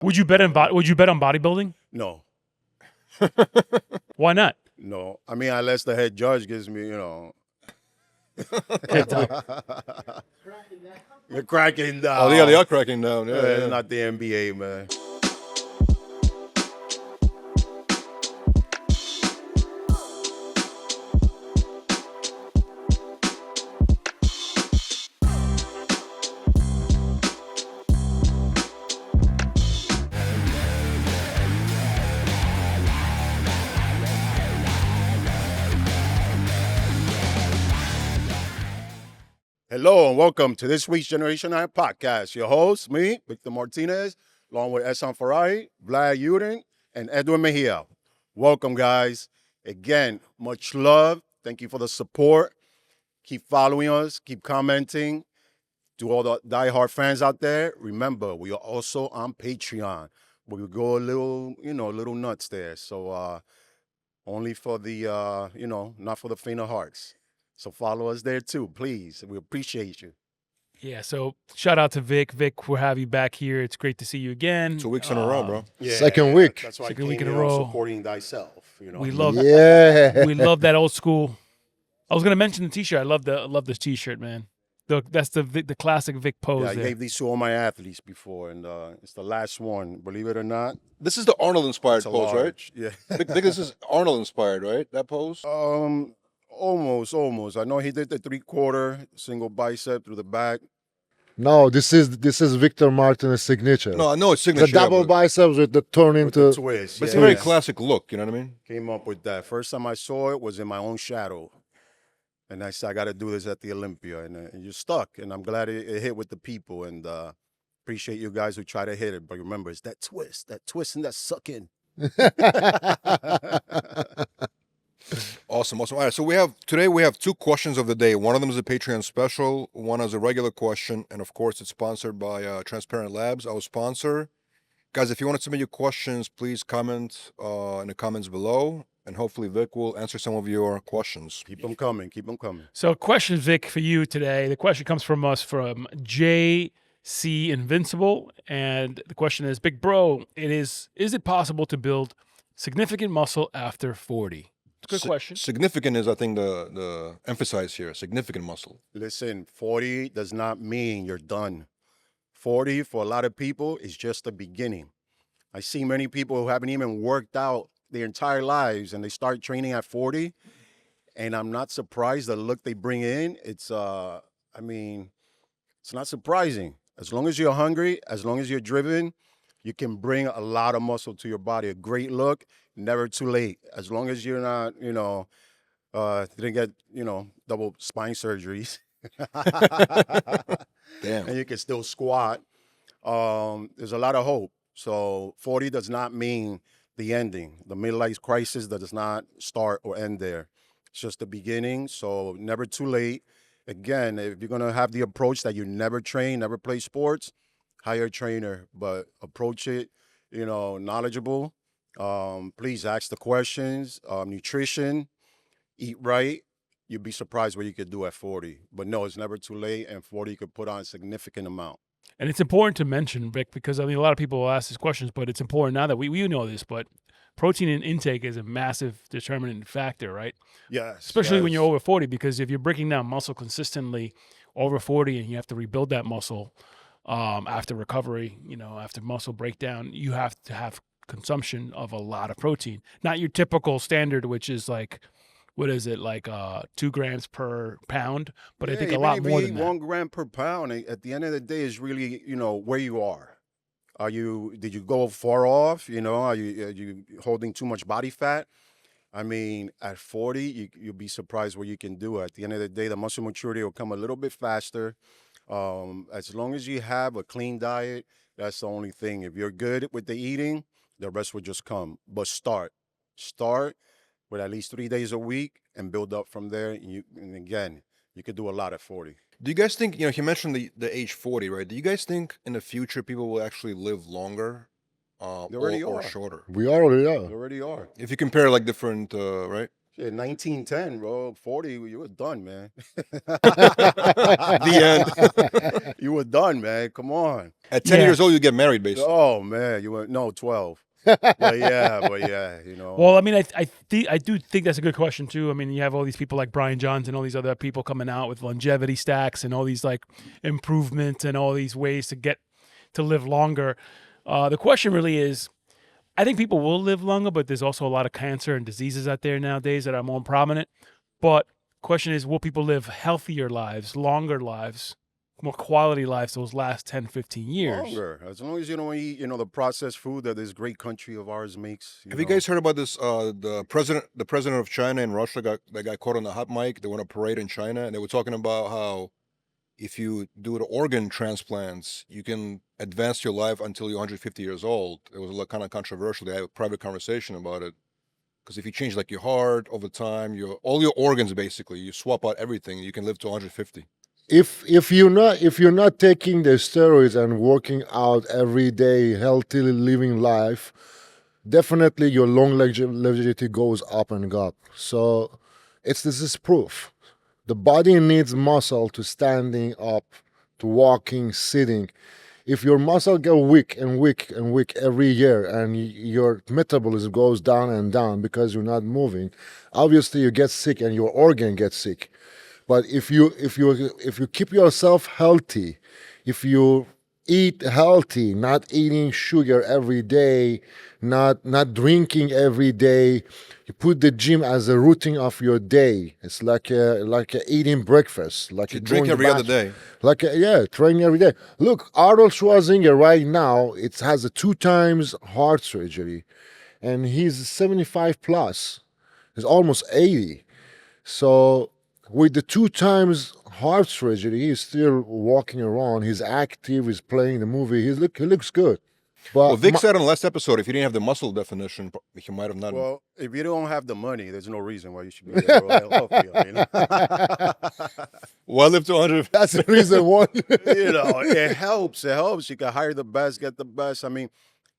Would you bet on bodybuilding? No. Why not? No. I mean, unless the head judge gives me, You're cracking down. Oh, they are cracking down. Yeah, It's not the NBA, man. Hello and welcome to this week's Generation 9 podcast. Your host, me, Victor Martinez, along with Ehsan Farahi, Vlad Yudin, and Edwin Mejia. Welcome, guys. Again, much love. Thank you for the support. Keep following us. Keep commenting. To all the diehard fans out there, remember, we are also on Patreon, where we go a little nuts there. So only for the, not for the faint of hearts. So follow us there too, please. We appreciate you. Yeah, so shout out to Vic. Vic, we'll have you back here. It's great to see you again. 2 weeks in a row, bro. Yeah, Second week. That's why Second I week came in a here on row. supporting thyself. We love Yeah. we love that old school. I was gonna mention the T-shirt. I love this T-shirt, man. That's the classic Vic pose. Yeah, I there. gave these to all my athletes before, and it's the last one. Believe it or not, This is the Arnold-inspired it's a pose, right? large. Yeah. I think this is Arnold-inspired, right? That pose? Almost. I know he did the 3/4 single bicep through the back. No, this is Victor Martinez signature. No, I know it's the signature. double but biceps with the turn With into. the twist. it's yeah. a very classic look, you know what I mean? Came up with that. First time I saw it was in my own shadow. And I said, I got to do this at the Olympia. And you're stuck. And I'm glad it hit with the people. And appreciate you guys who try to hit it. But remember, it's that twist and that suck in. Awesome. All right, so today we have 2 questions of the day. One of them is a Patreon special. One is a regular question. And of course, it's sponsored by Transparent Labs, our sponsor. Guys, if you want to submit your questions, please comment in the comments below. And hopefully Vic will answer some of your questions. Keep them coming. So, question, Vic, for you today. The question comes from us from JC Invincible, and the question is, Big Bro, is it possible to build significant muscle after 40? It's a good question. Significant is, I think, the emphasis here. Significant muscle. Listen, 40 does not mean you're done. 40 for a lot of people is just the beginning. I see many people who haven't even worked out their entire lives and they start training at 40, and I'm not surprised the look they bring in. It's not surprising. As long as you're hungry, as long as you're driven, you can bring a lot of muscle to your body. A great look, never too late. As long as you're not, didn't get, double spine surgeries. Damn. And you can still squat. There's a lot of hope. So 40 does not mean the ending. The midlife crisis does not start or end there. It's just the beginning. So never too late. Again, if you're going to have the approach that you never train, never play sports, hire a trainer, but approach it, knowledgeable. Please ask the questions. Nutrition, eat right. You'd be surprised what you could do at 40. But no, it's never too late. And 40, you could put on a significant amount. And it's important to mention, Vic, because a lot of people will ask these questions, but it's important now that we know this, but protein intake is a massive determinant factor, right? Yes. Especially when you're over 40, because if you're breaking down muscle consistently over 40 and you have to rebuild that muscle after recovery, after muscle breakdown, you have to have consumption of a lot of protein. Not your typical standard, which is like, what is it, like 2 grams per pound? But I think a lot more than that. 1 gram per pound. At the end of the day, is really, where you are. Did you go far off? Are you holding too much body fat? I mean, at 40, you'll be surprised what you can do. At the end of the day, the muscle maturity will come a little bit faster. As long as you have a clean diet, that's the only thing. If you're good with the eating, the rest will just come. But start with at least 3 days a week and build up from there. And again, you could do a lot at 40. Do you guys think, he mentioned the age 40, right? Do you guys think in the future people will actually live longer They already or are. shorter? We already They are. already are. If you compare like different, right? Shit, 1910, bro. 40, you were done, man. The end. You were done, man. Come on. At 10 Yeah. years old, you get married, basically. Oh man, you were no 12. But yeah, you know. Well, I mean, I do think that's a good question too. I mean, you have all these people like Brian Johns and all these other people coming out with longevity stacks and all these like improvements and all these ways to get to live longer. The question really is, I think people will live longer, but there's also a lot of cancer and diseases out there nowadays that are more prominent. But question is, will people live healthier lives, longer lives, more quality lives those last 10, 15 years? Longer, as long as you don't eat, the processed food that this great country of ours makes. Have you guys heard about this? The president of China and Russia got caught on the hot mic. They went on a parade in China, and they were talking about how if you do the organ transplants, you can advance your life until you're 150 years old. It was a lot kind of controversial. They had a private conversation about it because if you change like your heart over time, all your organs basically, you swap out everything, you can live to 150. If you're not taking the steroids and working out every day, healthy living life, definitely your longevity goes up and up. So this is proof. The body needs muscle to standing up, to walking, sitting. If your muscle get weak and weak and weak every year, and your metabolism goes down and down because you're not moving, obviously you get sick and your organ gets sick. But if you keep yourself healthy, if you eat healthy, not eating sugar every day, not drinking every day, you put the gym as a routine of your day. It's like eating breakfast, like You drink every other day. Training every day. Look, Arnold Schwarzenegger right now has a 2 times heart surgery, and he's 75 plus. He's almost 80. So with the 2 times heart surgery, he's still walking around. He's active. He's playing the movie. He looks good. But Well, Vic said on the last episode, if he didn't have the muscle definition, he might have not. Well, if you don't have the money, there's no reason why you should be healthy. Well, live to 100. that's the reason why. It helps. It helps. You can hire the best, get the best. I mean,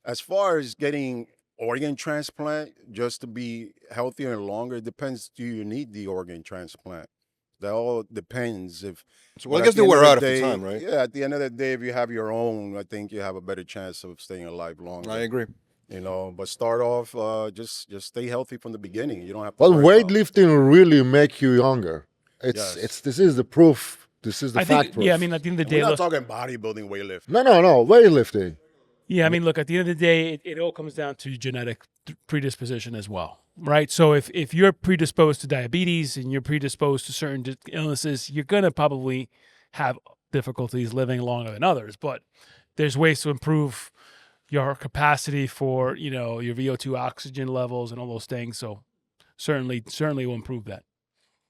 as far as getting organ transplant just to be healthier and longer, it depends. Do you need the organ transplant? That all depends. Well, I guess they wear out at the time, right? Yeah, at the end of the day, if you have your own, I think you have a better chance of staying alive longer. I agree. But start off, just stay healthy from the beginning. You don't have to. Well, worry about- weightlifting really make you younger. Yes. This is the proof. This is the I fact think, proof. yeah, I mean, at the end of the We're day, not look, talking bodybuilding, weightlifting. No, weightlifting. yeah, I mean, look, at the end of the day, it all comes down to genetic predisposition as well, right? So if you're predisposed to diabetes and you're predisposed to certain illnesses, you're going to probably have difficulties living longer than others. But there's ways to improve your capacity for, your VO2 oxygen levels and all those things. So certainly will improve that.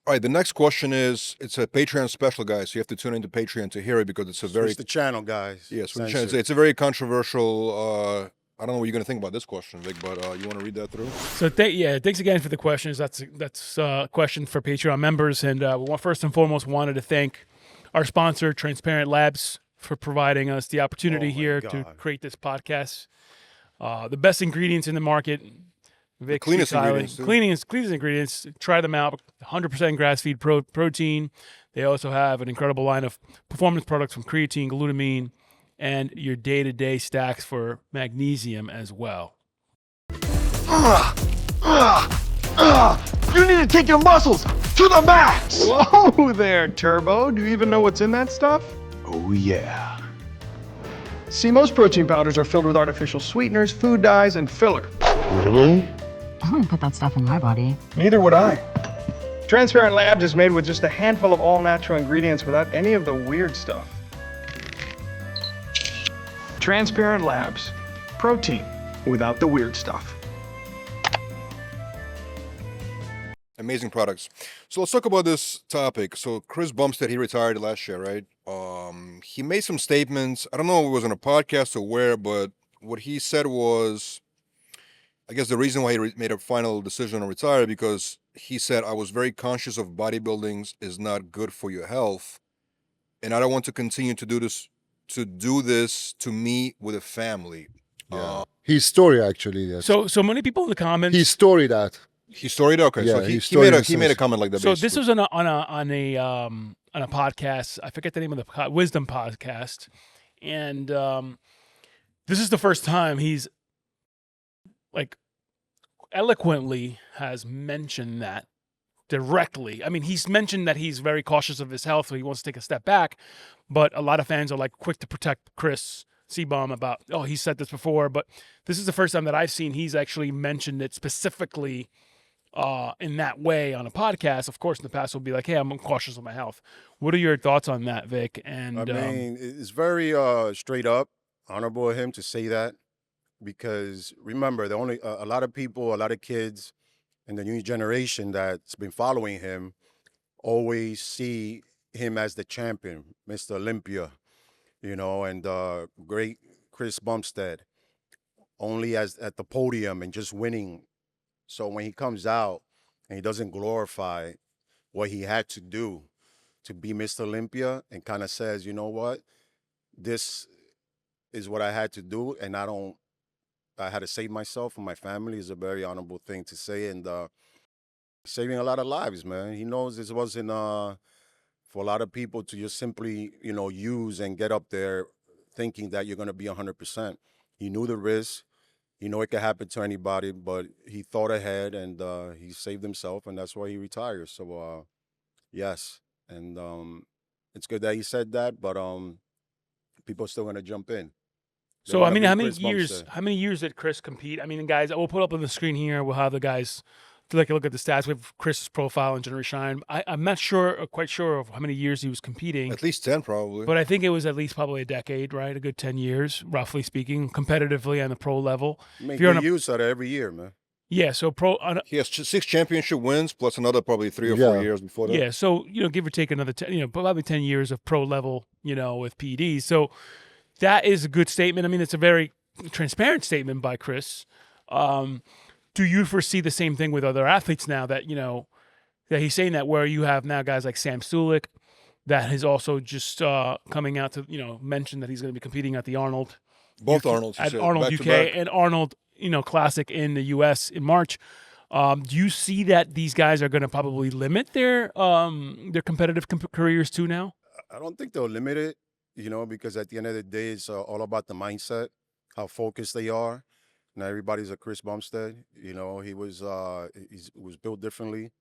All right, the next question is, it's a Patreon special, guys. So you have to tune into Patreon to hear it because it's a very... Switch the channel, guys. Yes, Censored. it's a very controversial... I don't know what you're going to think about this question, Vic, but you want to read that through? So thanks again for the questions. That's a question for Patreon members. And we first and foremost wanted to thank our sponsor, Transparent Labs, for providing us the opportunity Oh my here to God. create this podcast. The best ingredients in the market. Vic, cleanest speaks highly. ingredients, too. Cleanest ingredients. Try them out. 100% grass-fed protein. They also have an incredible line of performance products from creatine, glutamine, and your day-to-day stacks for magnesium as well. You need to take your muscles to the max! Whoa there, Turbo. Do you even know what's in that stuff? Oh, yeah. See, most protein powders are filled with artificial sweeteners, food dyes, and filler. I wouldn't put that stuff in my body. Neither would I. Transparent Labs is made with just a handful of all-natural ingredients without any of the weird stuff. Transparent Labs. Protein without the weird stuff. Amazing products. So let's talk about this topic. So Chris Bumstead, he retired last year, right? He made some statements. I don't know if it was on a podcast or where, but what he said was, I guess the reason why he made a final decision to retire, because he said, I was very conscious of bodybuilding is not good for your health. And I don't want to continue to do this to me with a family. His story, actually. Yes. So many people in the comments. His story that. He storied it? Okay, so Yeah, he he storied he made a this. comment like that. So this basically. was on a podcast. I forget the name of the Wisdom podcast, and this is the first time he's like eloquently has mentioned that directly. I mean, he's mentioned that he's very cautious of his health, so he wants to take a step back. But a lot of fans are like quick to protect Chris Seabaum about, oh, he said this before. But this is the first time that I've seen he's actually mentioned it specifically in that way on a podcast. Of course, in the past, will be like, hey, I'm cautious of my health. What are your thoughts on that, Vic? And I mean, it's very straight up, honorable of him to say that, because remember, the only a lot of people, a lot of kids in the new generation that's been following him always see him as the champion, Mr. Olympia, and great Chris Bumstead, only as at the podium and just winning. So when he comes out and he doesn't glorify what he had to do to be Mr. Olympia and kind of says, you know what, this is what I had to do, and I had to save myself and my family, is a very honorable thing to say, and saving a lot of lives, man. He knows this wasn't for a lot of people to just simply, use and get up there thinking that you're going to be 100%. He knew the risk. You know it could happen to anybody, but he thought ahead and he saved himself, and that's why he retired. So, yes, and it's good that he said that, but people are still going to jump in. They so, I wanna mean, be how many Chris years? Bumstead. How many years did Chris compete? I mean, guys, we'll put up on the screen here. We'll have the guys to like look at the stats. We have Chris's profile and Generation Shine. I'm not quite sure of how many years he was competing. At least 10, probably. But I think it was at least probably a decade, right? A good 10 years, roughly speaking, competitively on the pro level. Make you're on good a- use out of every year, man. Yeah, so He has 6 championship wins plus another probably 3 or Yeah. 4 years before that. yeah, so give or take another 10, probably 10 years of pro level, with PEDs. So that is a good statement. I mean, it's a very transparent statement by Chris. Do you foresee the same thing with other athletes now that that he's saying that, where you have now guys like Sam Sulek that is also just coming out to mention that he's going to be competing at the Arnold Both Arnolds. he at said, Arnold back UK to back. and Arnold Classic in the US in March. Do you see that these guys are going to probably limit their competitive careers too now? I don't think they'll limit it, because at the end of the day, it's all about the mindset, how focused they are. Now everybody's a Chris Bumstead. He was built differently.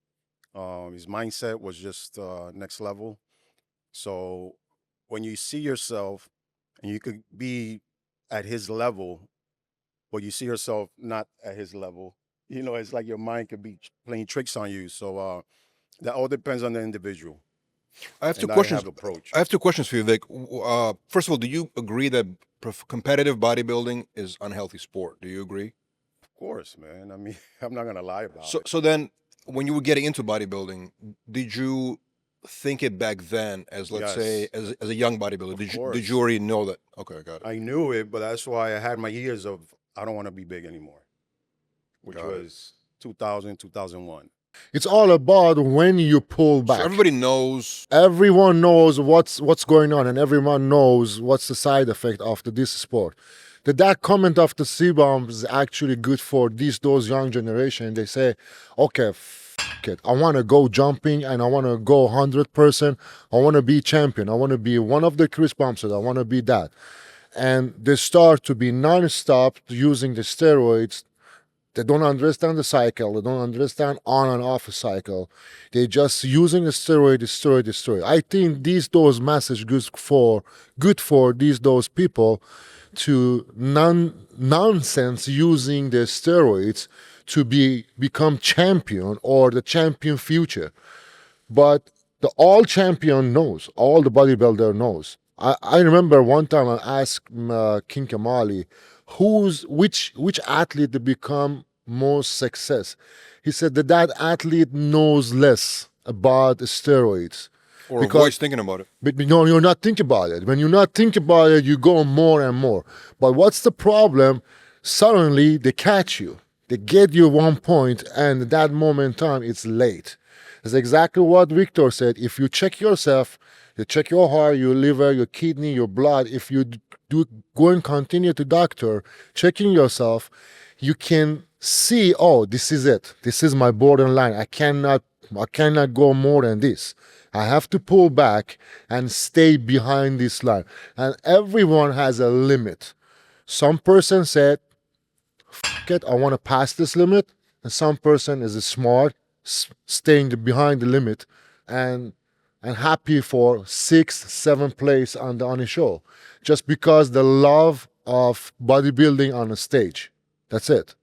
His mindset was just next level. So when you see yourself, and you could be at his level, but you see yourself not at his level, it's like your mind could be playing tricks on you. So that all depends on the individual. I have 2 and questions. Have approach. I have 2 questions for you, Vic. First of all, do you agree that competitive bodybuilding is unhealthy sport? Do you agree? Of course, man. I mean, I'm not gonna lie about So, it. so then, when you were getting into bodybuilding, did you think it back then as, let's say, Yes. as a young bodybuilder? Of Did course. you already know that? Okay, got it. I knew it, but that's why I had my years of I don't want to be big anymore, which Got it. was 2000, 2001. It's all about when you pull So back. everybody knows. Everyone knows what's going on, and everyone knows what's the side effect of this sport. That comment of the C-bomb is actually good for those young generation. They say, okay, it. I want to go jumping and I want to go 100%. I want to be champion. I want to be one of the Chris Bumstead. I want to be that. And they start to be non-stop using the steroids. They don't understand the cycle. They don't understand on and off a cycle. They just using the steroid. I think those message good for those people to nonsense using the steroids to become champion or the champion future. But the all champion knows, all the bodybuilder knows. I remember one time I asked King Kamali, which athlete to become most success? He said that athlete knows less about steroids. Or Because- avoids thinking about it. But no, you're not thinking about it. When you're not thinking about it, you go more and more. But what's the problem? Suddenly they catch you. They get you 1 point, and at that moment in time, it's late. It's exactly what Victor said. If you check yourself, you check your heart, your liver, your kidney, your blood. If you do go and continue to doctor, checking yourself, you can see, oh, this is it. This is my borderline. I cannot go more than this. I have to pull back and stay behind this line. And everyone has a limit. Some person said, F it, I want to pass this limit. And some person is smart, staying behind the limit and happy for 6th, 7th place on the show. Just because the love of bodybuilding on a stage. That's it.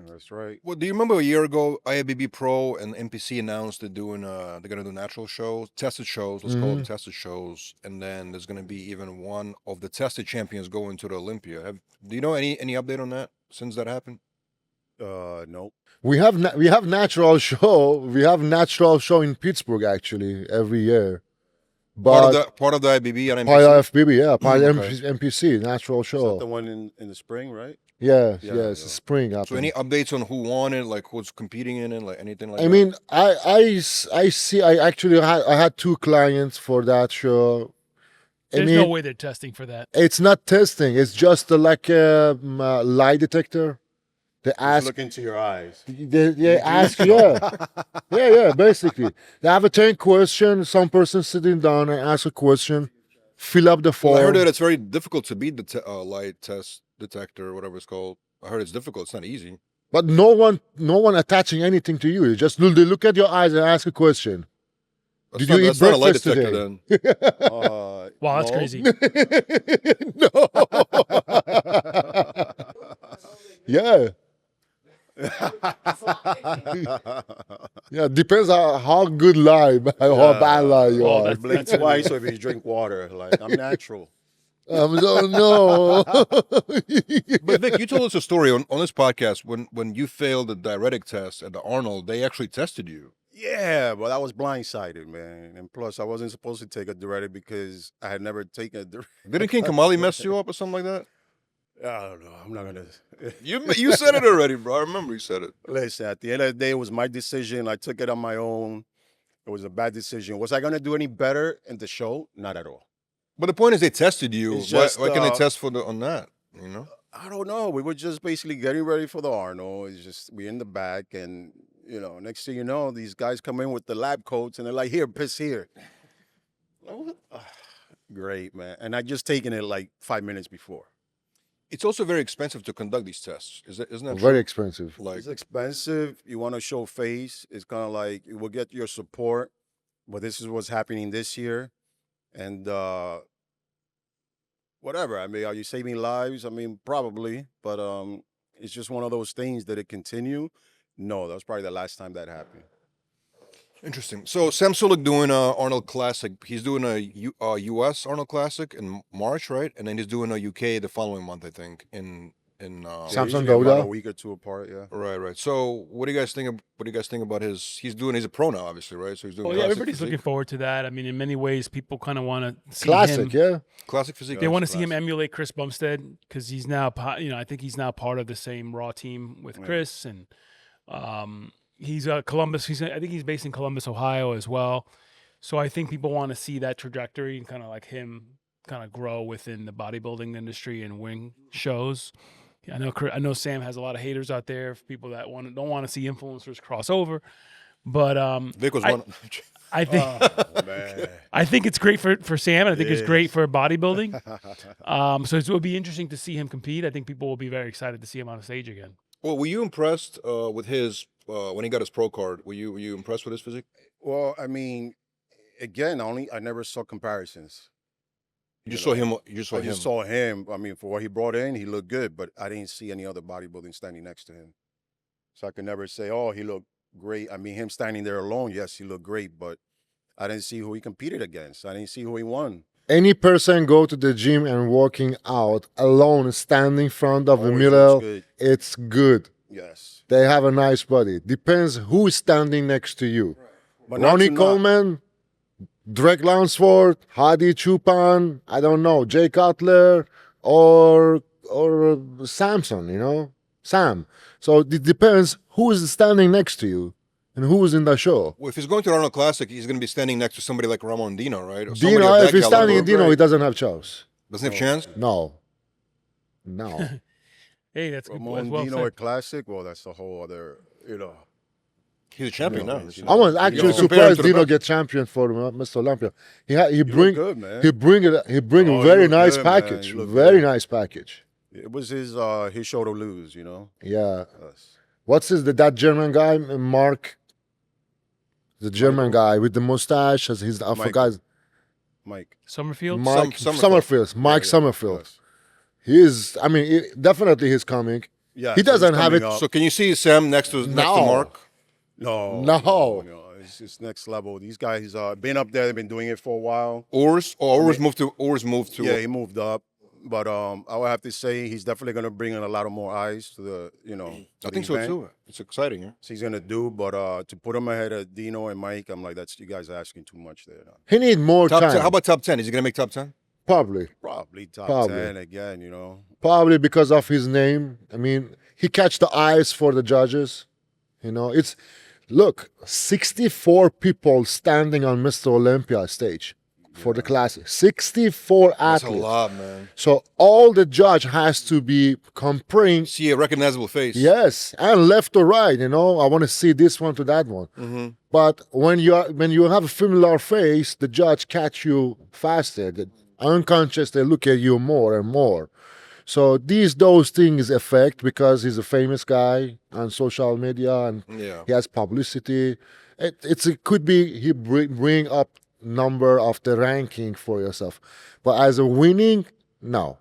That's right. Well, do you remember a year ago, IABB Pro and NPC announced they're gonna do natural shows, tested shows. Let's call them tested shows, and then there's gonna be even one of the tested champions going to the Olympia. Do you know any update on that since that happened? Nope. We have natural show. We have natural show in Pittsburgh actually every year. But Part of the IBB and NPC. part of FBB, yeah, part of Okay. NPC, natural Is that show. the one in the spring, right? Yeah, Yeah, yeah, it's yeah. spring. So happening. any updates on who won it, like who's competing in it, like anything like I that? mean, I see. I actually had 2 clients for that show. I There's mean, no way they're testing for that. it's not testing. It's just like a lie detector. They Just ask. look into your eyes. They ask. Yeah. Basically, they have a 10 question. Some person sitting down and ask a question. Fill up the form. Well, I heard that it's very difficult to beat the light test detector, or whatever it's called. I heard it's difficult. It's not easy. But no one attaching anything to you. You just they look at your eyes and ask a question. That's Did not, you eat that's not a lie breakfast detector today? then. Wow, that's No. crazy. No. Yeah. Yeah, depends on how good lie, how bad lie you Well, are. that's- Blink twice or if you drink water. Like, I'm natural. No. But Vic, you told us a story on this podcast when you failed the diuretic test at the Arnold. They actually tested you. Yeah, but I was blindsided, man. And plus, I wasn't supposed to take a diuretic because I had never taken a diuretic. Didn't King Kamali mess you up or something like that? I don't know. I'm not going to. You said it already, bro. I remember you said it. Listen, at the end of the day, it was my decision. I took it on my own. It was a bad decision. Was I going to do any better in the show? Not at all. But the point is, they tested you. It's just, why can they test on that? You know. I don't know. We were just basically getting ready for the Arnold. It's just we in the back, and next thing you know, these guys come in with the lab coats, and they're like, "Here, piss here." Great, man. And I just taken it like 5 minutes before. It's also very expensive to conduct these tests. Isn't that Very true? expensive. Like, It's expensive. You want to show face. It's kind of like you will get your support, but this is what's happening this year, and whatever. I mean, are you saving lives? I mean, probably, but it's just one of those things that it continue. No, that was probably the last time that happened. interesting. So Sam Sulek doing a Arnold Classic. He's doing a U.S. Arnold Classic in March, right? And then he's doing a UK the following month, I think. In Samsung Usually Gouda? about a week or two apart. Yeah. right. So what do you guys think? What do you guys think about his? He's a pro now, obviously, right? So he's doing. Well, yeah, classic everybody's physique. looking forward to that. I mean, in many ways, people kind of want to see Classic, him. yeah. Classic physique. They want to see him classic. emulate Chris Bumstead because he's now, I think he's now part of the same Raw team with Chris, and he's Columbus. I think he's based in Columbus, Ohio, as well. So I think people want to see that trajectory and kind of like him kind of grow within the bodybuilding industry and win shows. I know Sam has a lot of haters out there, people that don't want to see influencers cross over, but Vic was I- one. I think Oh, man. I think it's great for Sam, and I think it's It great is. for bodybuilding. So it will be interesting to see him compete. I think people will be very excited to see him on a stage again. Well, were you impressed with his when he got his pro card? Were you impressed with his physique? Well, I mean, again, I never saw comparisons. You just saw him. You just saw I him. just saw him. I mean, for what he brought in, he looked good, but I didn't see any other bodybuilding standing next to him. So I could never say, oh, he looked great. I mean, him standing there alone, yes, he looked great, but I didn't see who he competed against. I didn't see who he won. Any person go to the gym and working out alone, standing in front of the Always mirror, looks good. it's good. Yes. They have a nice body. Depends who is standing next to you. But not Ronnie to knock. Coleman, Drake Lansford, Hadi Chupan, I don't know, Jay Cutler, or Samson, Sam. So it depends who is standing next to you and who is in the show. Well, if he's going to the Arnold Classic, he's going to be standing next to somebody like Ramon Dino, right? Or somebody Dino, of that if he's standing in caliber. Dino, he doesn't have chance. Doesn't have chance. No. No. Hey, that's good. Ramon Well Dino said. at Classic. Well, that's a whole other, He's a champion now. I was actually Yo, compare him surprised to the Dino best. get champion for Mr. Olympia. He look bring good, man. he bring Oh, a very you look nice good, man. package, You look very good. nice package. It was his show to lose, you know. Yeah. Yes. What's that German guy, Mark? The German guy with the mustache. I forgot. Mike. Summerfield. Mike Summerfield. Summerfield. Mike Yeah, Summerfield. yes. He is. I mean, definitely he's coming. Yeah, He doesn't have it. So can you see Sam next to No. Mark? No. It's just next level. These guys been up there. They've been doing it for a while. Urs moved to. Yeah, he moved up. But I would have to say he's definitely going to bring in a lot of more eyes to the, I think so too. It's exciting. Yeah? So he's going to do, but to put him ahead of Dino and Mike, I'm like, you guys are asking too much there. He need more Top time. 10. How about top 10? Is he gonna make top 10? Probably. Probably top Probably. 10 again, Probably because of his name. I mean, he catch the eyes for the judges. It's look, 64 people standing on Mr. Olympia stage for the classic. 64 That's athletes. a lot, man. So all the judge has to be comparing. See a recognizable face. Yes, and left or right. I want to see this one to that one. Mm-hmm. But when you have a familiar face, the judge catch you faster. The unconscious, they look at you more and more. So those things affect because he's a famous guy on social media and Yeah. he has publicity. It could be he bring up number of the ranking for yourself, but as a winning, no.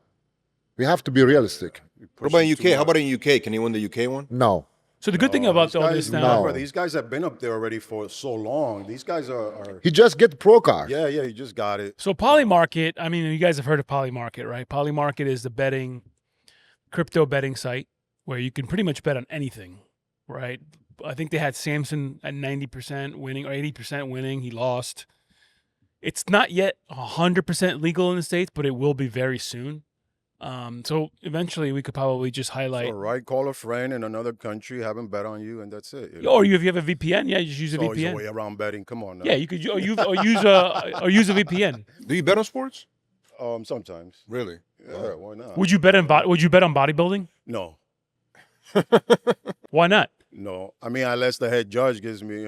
We have to be realistic. What about in UK? How about in UK? Can he win the UK one? No. So the good thing about all this now, Remember, these guys have been up there already for so long. These guys are He just get the pro card. yeah, he just got it. so Polymarket, I mean, you guys have heard of Polymarket, right? Polymarket is the crypto betting site where you can pretty much bet on anything, right? I think they had Samson at 90% winning or 80% winning. He lost. It's not yet 100% legal in the States, but it will be very soon. So eventually we could probably just highlight. So, right, call a friend in another country, have him bet on you, and that's it. Or if you have a VPN, yeah, you just use a It's always a VPN. way around betting. Come on now. Yeah, you could or use a VPN. Do you bet on sports? Sometimes. Really? Yeah, why not? Would you bet on bodybuilding? No. Why not? No. I mean, unless the head judge gives me,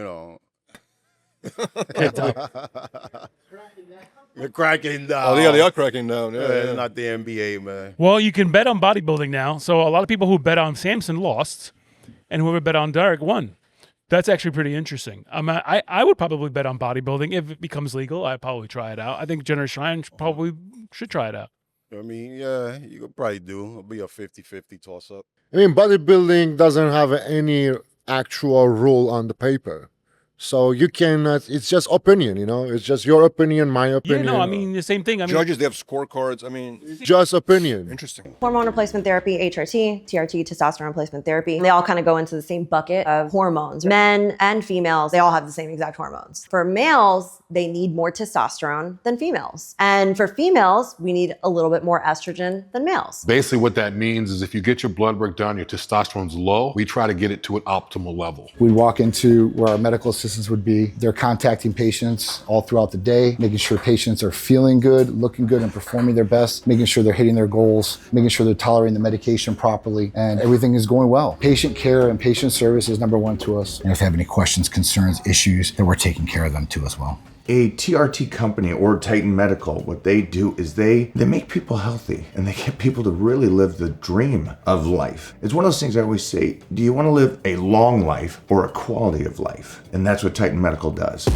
You're cracking down. Oh, yeah, they are cracking down. Yeah, yeah. Not the NBA, man. Well, you can bet on bodybuilding now. So a lot of people who bet on Samson lost, and whoever bet on Derek won. That's actually pretty interesting. I would probably bet on bodybuilding if it becomes legal. I'd probably try it out. I think Generous Shrine probably should try it out. I mean, yeah, you could probably do. It'll be a 50-50 toss-up. I mean, bodybuilding doesn't have any actual rule on the paper. So you cannot, it's just opinion, it's just your opinion, my Yeah, opinion. no, I mean the same thing. I mean, Judges, they have scorecards. I mean, just opinion. interesting. Hormone replacement therapy, HRT, TRT, testosterone replacement therapy, they all kind of go into the same bucket of hormones. Men and females, they all have the same exact hormones. For males, they need more testosterone than females. And for females, we need a little bit more estrogen than males. Basically, what that means is if you get your blood work done, your testosterone's low, we try to get it to an optimal level. We'd walk into where our medical assistants would be. They're contacting patients all throughout the day, making sure patients are feeling good, looking good, and performing their best, making sure they're hitting their goals, making sure they're tolerating the medication properly, and everything is going well. Patient care and patient service is number one to us. And if they have any questions, concerns, issues, then we're taking care of them too as well. A TRT company or Titan Medical, what they do is they make people healthy and they get people to really live the dream of life. It's one of those things I always say, do you want to live a long life or a quality of life? And that's what Titan Medical does.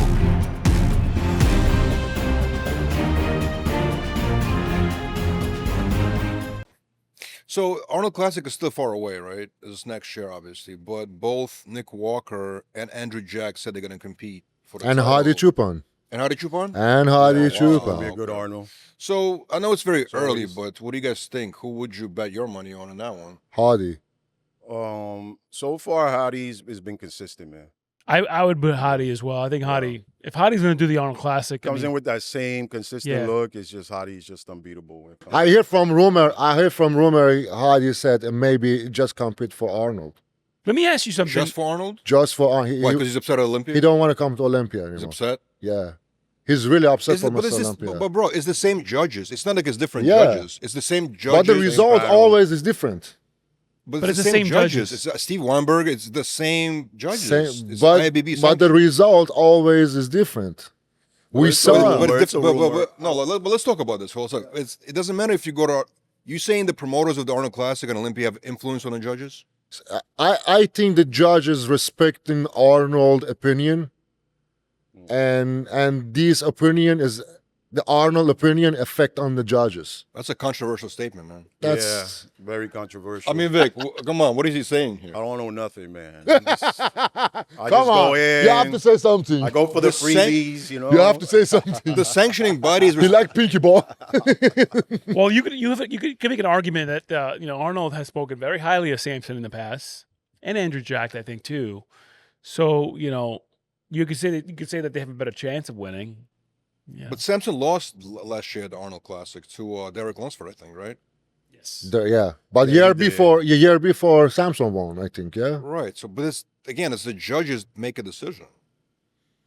So Arnold Classic is still far away, right? It's next year, obviously. But both Nick Walker and Andrew Jack said they're going to compete for the And title. Hardy Chupon. And Hardy Chupon? And Hardy That'll Chupon. be a good Arnold. So I know it's very early, he's- but what do you guys think? Who would you bet your money on in that one? Hardy. So far, Hardy's has been consistent, man. I would put Hadi as well. I think Hadi, if Hadi's going to do the Arnold Classic, Comes in with that same consistent Yeah. look. It's just Hardy's just unbeatable. When it comes- I hear from rumor Hardy said maybe just compete for Arnold. let me ask you something. Just for Arnold? Just for he, Why? he, Because he's upset at Olympia? he don't want to come to Olympia He's anymore. upset? Yeah. He's really upset Is for it, but, Mr. is this, Olympia. but bro, it's the same judges. It's not like it's different Yeah. judges. It's the same judges. But the result battle. always is different. But it's the same judges. It's Steve Weinberg. It's the same judges. Same, It's but IABB but the sanctioned. result always is different. We it's saw. a But, rumor, it's it's a but- rumor. but let's talk about this. Hold on a second. It doesn't matter if you go to. You saying the promoters of the Arnold Classic and Olympia have influence on the judges? I think the judges respecting Arnold opinion, and this opinion is the Arnold opinion effect on the judges. That's a controversial statement, man. That's Yeah, very controversial. I mean, Vic, come on. What is he saying here? I don't know nothing, man. I just come go on. in. You have to say something. I go for the The san- freebies, you know. You have to say something. The sanctioning body is. You like pinky ball? Well, you could make an argument that Arnold has spoken very highly of Samson in the past, and Andrew Jack, I think too. So you could say that they have a better chance of winning. Yeah. But Samson lost last year at the Arnold Classic to Derek Lunsford, I think, right? Yes. Yeah, but Yeah, year before Samson won, I think. Yeah. Right. So, but it's the judges make a decision.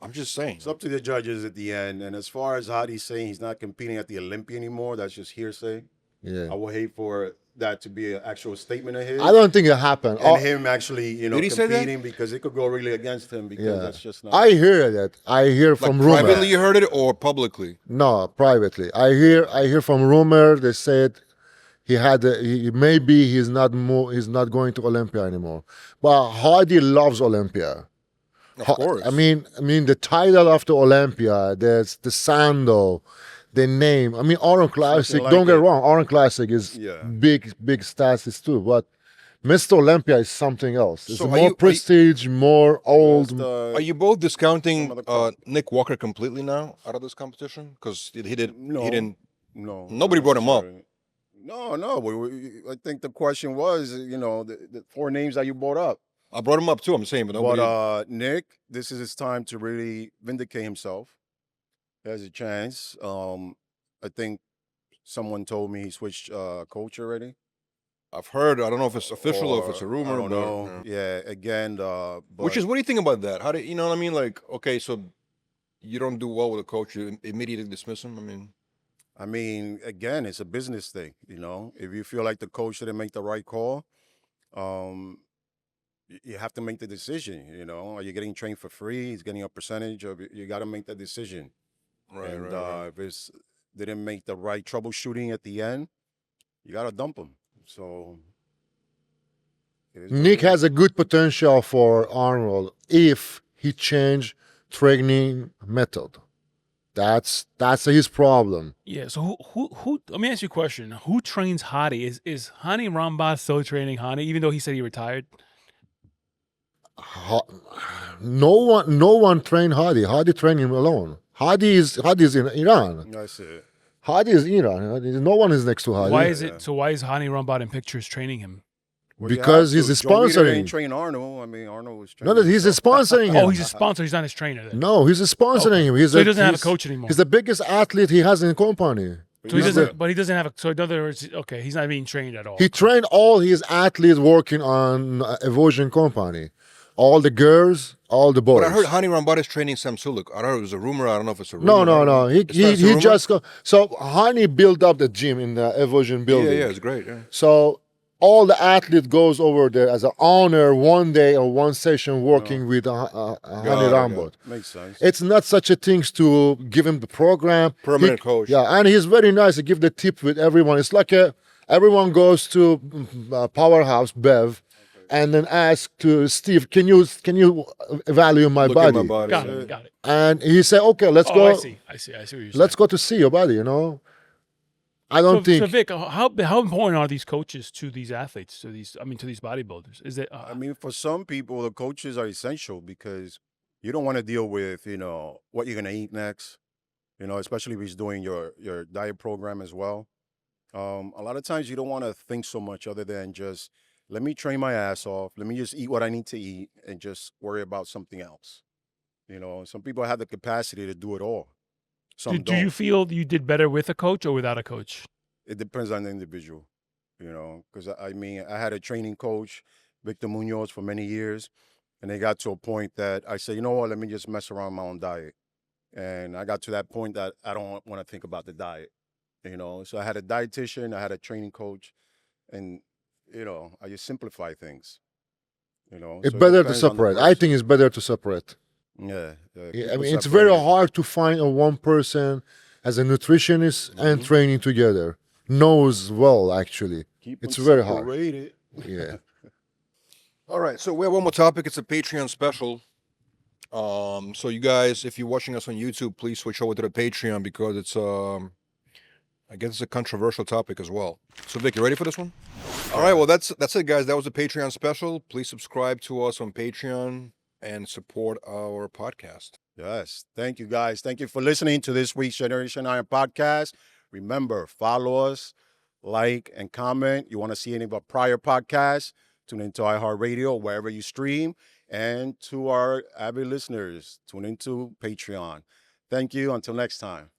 I'm just saying. It's up to the judges at the end. And as far as Hadi's saying he's not competing at the Olympia anymore, that's just hearsay. Yeah. I would hate for that to be an actual statement of his. I don't think it happened. And him actually, Did he say that? competing because it could go really against him because Yeah. that's just not. I hear that. I hear from Like rumor. privately, you heard it, or publicly? No, privately. I hear from rumor. They said maybe he's not going to Olympia anymore. But Hardy loves Olympia. Of course. I mean the title of the Olympia. There's the sandal, the name. I mean Arnold Classic. like Don't get it. wrong. Arnold Classic is Yeah. big status too. But Mr. Olympia is something else. It's So are more you- prestige, more old. That's the- Are you both discounting Some of the Nick Walker completely now out of this competition? Because he didn't. No. Nobody brought him up. No. I think the question was, the four names that you brought up. I brought him up too. I'm saying, but nobody. But Nick, this is his time to really vindicate himself. He has a chance. I think someone told me he switched coach already. I've heard. I don't know if it's official or if it's a rumor. I don't but, know. Yeah, again, Which is, what do you think about that? How do you know what I mean? Like, okay, so you don't do well with a coach, you immediately dismiss him. I mean, again, it's a business thing. If you feel like the coach didn't make the right call, you have to make the decision. Are you getting trained for free? He's getting a percentage of it. You got to make the decision. Right, And right. if they didn't make the right troubleshooting at the end, you got to dump him. So it is what Nick it is. has a good potential for Arnold if he change training method. That's his problem. Yeah. So who? Let me ask you a question. Who trains Hadi? Is Hani Rambas still training Hani, even though he said he retired? No one trained Hadi. Hadi trained him alone. Hadi is in Iran. That's it. Hadi is in Iran. No one is next to Hadi. Why is it? So why is Hani Rambas in pictures training him? Well, you Because have he's to. Joe Rita sponsoring. didn't train Arnold. I mean, Arnold was No, training. he's himself. sponsoring him. Oh, he's a sponsor. He's not his trainer. Then. No, he's sponsoring him. So he doesn't have a coach anymore. He's the biggest athlete he has in the company. So he doesn't. But he doesn't have a. So in other words, okay, he's not being trained at all. He trained all his athletes working on Evolution Company. All the girls, all the boys. But I heard Hani Rambad is training Sam Sulek. I heard it was a rumor. I don't know if it's a rumor. No. He It's not a rumor? just go. So Hani built up the gym in the Evolution building. Yeah, it's great. Yeah. So all the athlete goes over there as an owner one day or one session working with Hani Rambod. Makes sense. It's not such a thing to give him the program. Permanent coach. Yeah, and he's very nice to give the tip with everyone. It's like everyone goes to Powerhouse Bev, and then ask to Steve, can you evaluate my Look at body? my body. Got it. And he said, okay, let's Oh, go. I see what you're saying. Let's go to see your body. I don't think. So Vic, how important are these coaches to these athletes? To these bodybuilders? Is it? I mean, for some people, the coaches are essential because you don't want to deal with, what you're gonna eat next. Especially if he's doing your diet program as well. A lot of times you don't want to think so much other than just let me train my ass off. Let me just eat what I need to eat and just worry about something else. Some people have the capacity to do it all. Some do you don't. feel you did better with a coach or without a coach? It depends on the individual, because I mean, I had a training coach, Victor Munoz, for many years, and they got to a point that I said, you know what, let me just mess around my own diet. And I got to that point that I don't want to think about the diet, So I had a dietitian, I had a training coach, and how you simplify things. It's So it better to depends on the separate. I person. think it's better to separate. Yeah. I people mean, it's separate very it. hard to find a one person as a nutritionist Mm-hmm. and training together. Knows well, actually. Keep It's them very hard. separated. Yeah. All right, so we have one more topic. It's a Patreon special. So you guys, if you're watching us on YouTube, please switch over to the Patreon because it's I guess it's a controversial topic as well. So Vic, you ready for this one? All right, well that's it, guys. That was a Patreon special. Please subscribe to us on Patreon and support our podcast. Yes. Thank you, guys. Thank you for listening to this week's Generation Iron podcast. Remember, follow us, like, and comment. You want to see any of our prior podcasts? Tune into iHeartRadio, wherever you stream. And to our avid listeners, tune into Patreon. Thank you. Until next time.